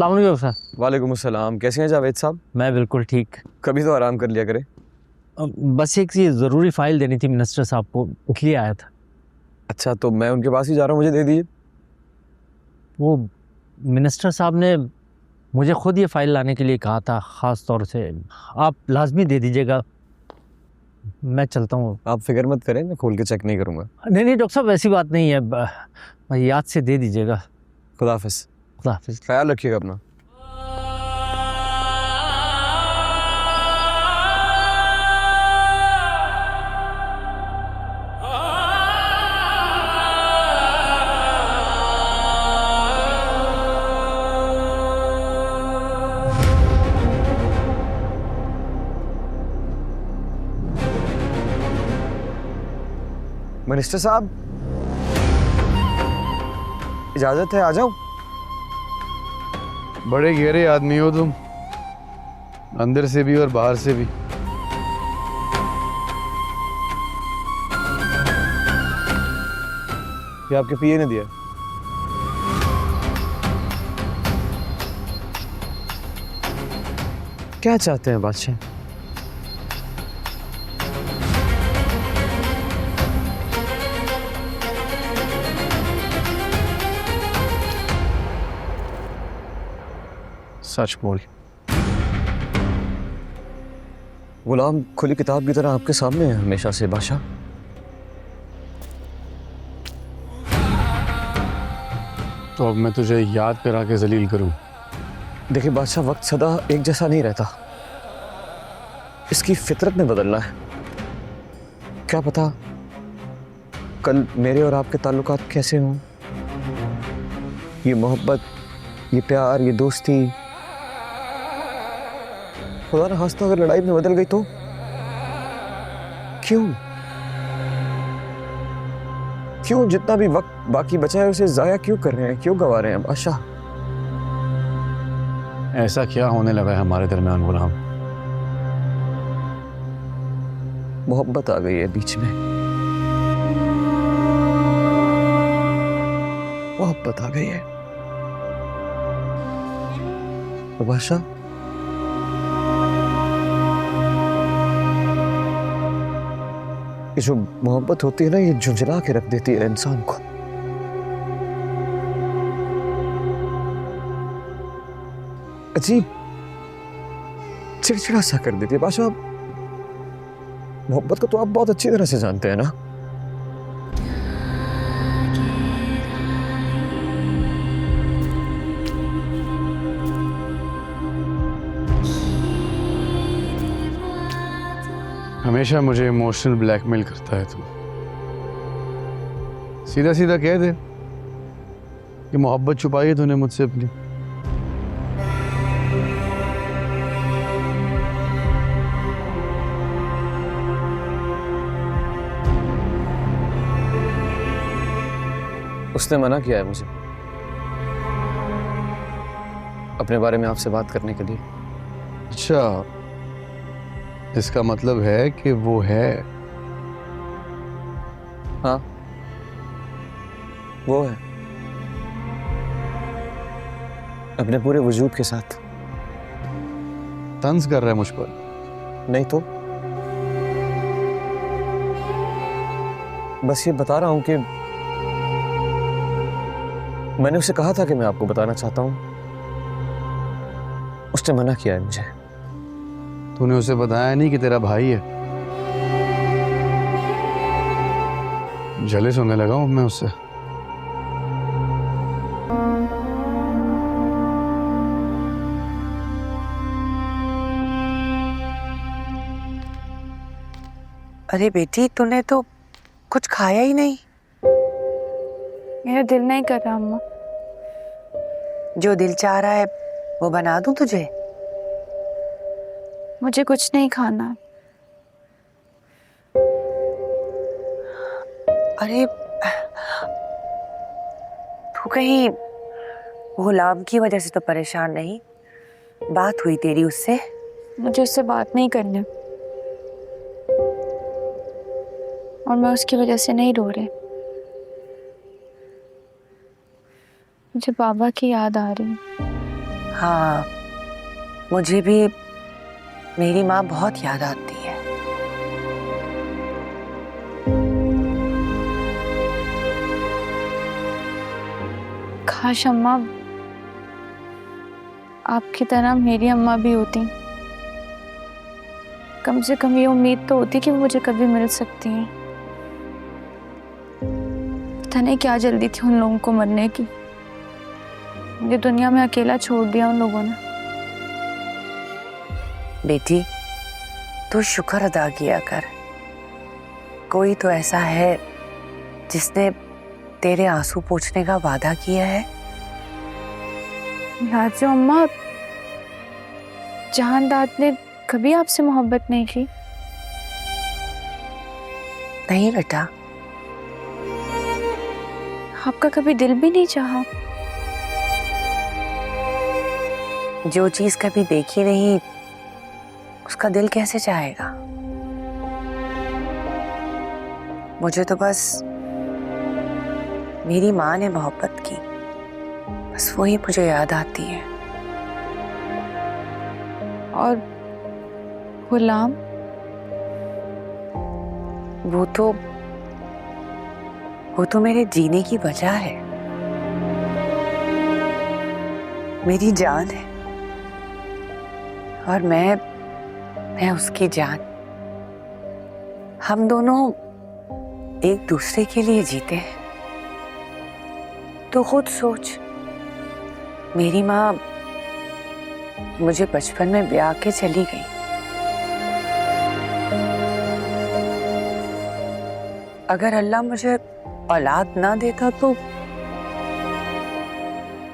अस्सलाम वालेकुम सर। वालेकुम अस्सलाम। कैसे हैं जावेद साहब? मैं बिल्कुल ठीक। कभी तो आराम कर लिया करें। बस एक ये ज़रूरी फ़ाइल देनी थी मिनिस्टर साहब को, इसलिए आया था। अच्छा, तो मैं उनके पास ही जा रहा हूँ, मुझे दे दीजिए। वो मिनिस्टर साहब ने मुझे खुद ये फ़ाइल लाने के लिए कहा था, ख़ास तौर से। आप लाजमी दे दीजिएगा। मैं चलता हूँ। आप फिक्र मत करें, मैं खोल के चेक नहीं करूँगा। नहीं नहीं डॉक्टर साहब, ऐसी बात नहीं है। याद से दे दीजिएगा। खुदा हाफिज़। खुदा हाफिज़। ख्याल रखिएगा अपना। मिनिस्टर साहब, इजाजत है, आ जाओ। बड़े गहरे आदमी हो तुम, अंदर से भी और बाहर से भी। ये आपके पीए ने दिया। क्या चाहते हैं बादशाह? सच बोल। गुलाम खुली किताब की तरह आपके सामने है हमेशा से बादशाह। तो अब मैं तुझे याद करा के जलील करूं? देखिए बादशाह, वक्त सदा एक जैसा नहीं रहता, इसकी फितरत में बदलना है। क्या पता कल मेरे और आपके ताल्लुकात कैसे हों। ये मोहब्बत, ये प्यार, ये दोस्ती, खुदा ना खास्ता अगर लड़ाई में बदल गई तो क्यों क्यों जितना भी वक्त बाकी बचा है उसे जाया क्यों कर रहे हैं, क्यों गवा रहे हैं बादशाह? ऐसा क्या होने लगा है हमारे दरमियान गुलाम? मोहब्बत आ गई है बीच में, मोहब्बत आ गई है। तो बादशाह, ये जो मोहब्बत होती है ना, ये झुंझला के रख देती है इंसान को। अजीब चिड़चिड़ा सा कर देती है। बादशाह, मोहब्बत को तो आप बहुत अच्छी तरह से जानते हैं ना। हमेशा मुझे इमोशनल ब्लैकमेल करता है तू। सीधा सीधा कह दे कि मोहब्बत छुपाई है तूने मुझसे अपनी। उसने मना किया है मुझे अपने बारे में आपसे बात करने के लिए। अच्छा, इसका मतलब है कि वो है। हाँ, वो है, अपने पूरे वजूद के साथ। तंज कर रहा है मुझ पर? नहीं तो बस ये बता रहा हूं कि मैंने उसे कहा था कि मैं आपको बताना चाहता हूं, उसने मना किया है मुझे। तूने उसे बताया नहीं कि तेरा भाई है? जले होने लगा हूं मैं उससे। अरे बेटी, तूने तो कुछ खाया ही नहीं। मेरा दिल नहीं कर रहा अम्मा। जो दिल चाह रहा है वो बना दूं तुझे? मुझे कुछ नहीं खाना। अरे तू कहीं गुलाम की वजह से तो परेशान नहीं? बात हुई तेरी उससे? मुझे उससे बात नहीं करनी, और मैं उसकी वजह से नहीं रो रही। मुझे बाबा की याद आ रही है। हाँ, मुझे भी मेरी माँ बहुत याद आती है। काश अम्मा आपकी तरह मेरी अम्मा भी होती। कम से कम ये उम्मीद तो होती कि वो मुझे कभी मिल सकती हैं। पता नहीं क्या जल्दी थी उन लोगों को मरने की। मुझे दुनिया में अकेला छोड़ दिया उन लोगों ने। बेटी, तू शुक्र अदा किया कर। कोई तो ऐसा है जिसने तेरे आंसू पोंछने का वादा किया है। लाजो अम्मा, जहानदाद ने कभी आपसे मोहब्बत नहीं की। नहीं बेटा, आपका कभी दिल भी नहीं चाहा। जो चीज कभी देखी नहीं उसका दिल कैसे चाहेगा। मुझे तो बस मेरी माँ ने मोहब्बत की, बस वही मुझे याद आती है। और गुलाम, वो तो मेरे जीने की वजह है, मेरी जान है। और मैं उसकी जान। हम दोनों एक दूसरे के लिए जीते हैं। तो खुद सोच, मेरी माँ मुझे बचपन में ब्याह के चली गई। अगर अल्लाह मुझे औलाद ना देता तो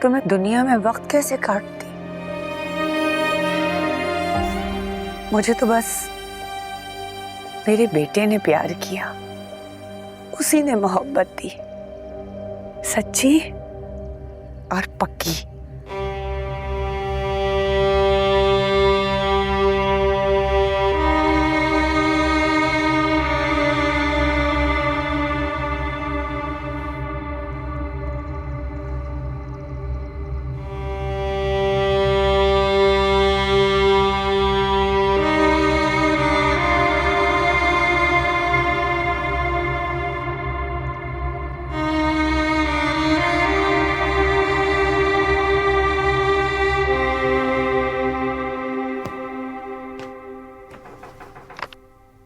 मैं दुनिया में वक्त कैसे काटती। मुझे तो बस मेरे बेटे ने प्यार किया, उसी ने मोहब्बत दी, सच्ची और पक्की।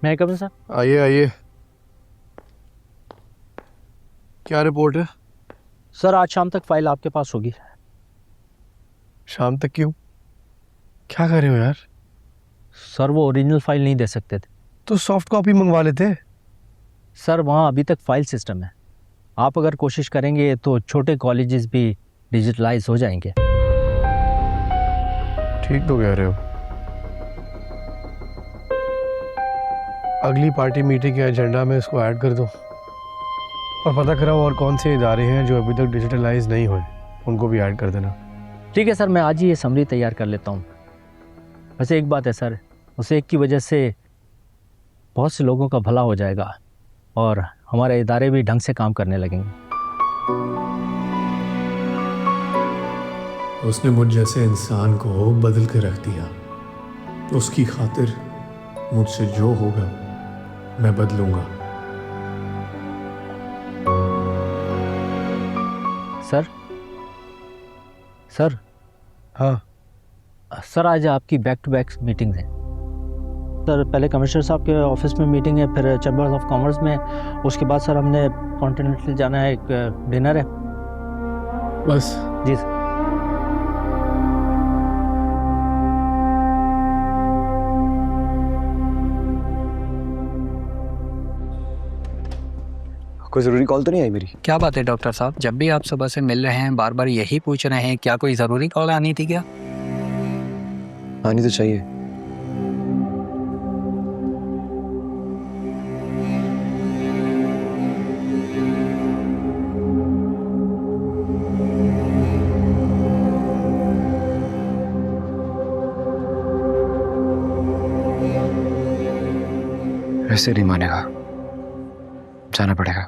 मैं कब सर? आइए आइए, क्या रिपोर्ट है? सर आज शाम तक फाइल आपके पास होगी। शाम तक क्यों? क्या कर रहे हो यार? सर वो ओरिजिनल फाइल नहीं दे सकते थे। तो सॉफ्ट कॉपी मंगवा लेते। सर वहाँ अभी तक फाइल सिस्टम है। आप अगर कोशिश करेंगे तो छोटे कॉलेजेस भी डिजिटलाइज हो जाएंगे। ठीक तो कह रहे हो। अगली पार्टी मीटिंग के एजेंडा में इसको ऐड कर दो और पता कराओ और कौन से इदारे हैं जो अभी तक डिजिटलाइज नहीं हुए, उनको भी ऐड कर देना। ठीक है सर, मैं आज ही ये समरी तैयार कर लेता हूँ। वैसे एक बात है सर, उस एक की वजह से बहुत से लोगों का भला हो जाएगा और हमारे इदारे भी ढंग से काम करने लगेंगे। उसने मुझ जैसे इंसान को बदल के रख दिया। उसकी खातिर मुझसे जो होगा मैं बदलूंगा। सर हाँ सर, आज आपकी बैक टू बैक मीटिंग है। सर पहले कमिश्नर साहब के ऑफिस में मीटिंग है, फिर चैम्बर ऑफ कॉमर्स में, उसके बाद सर हमने कॉन्टिनेंटल जाना है, एक डिनर है। बस जी सर। कोई ज़रूरी कॉल तो नहीं आई मेरी? क्या बात है डॉक्टर साहब, जब भी आप सुबह से मिल रहे हैं बार बार यही पूछ रहे हैं, क्या कोई ज़रूरी कॉल आनी थी क्या? आनी तो चाहिए। ऐसे नहीं मानेगा, जाना पड़ेगा।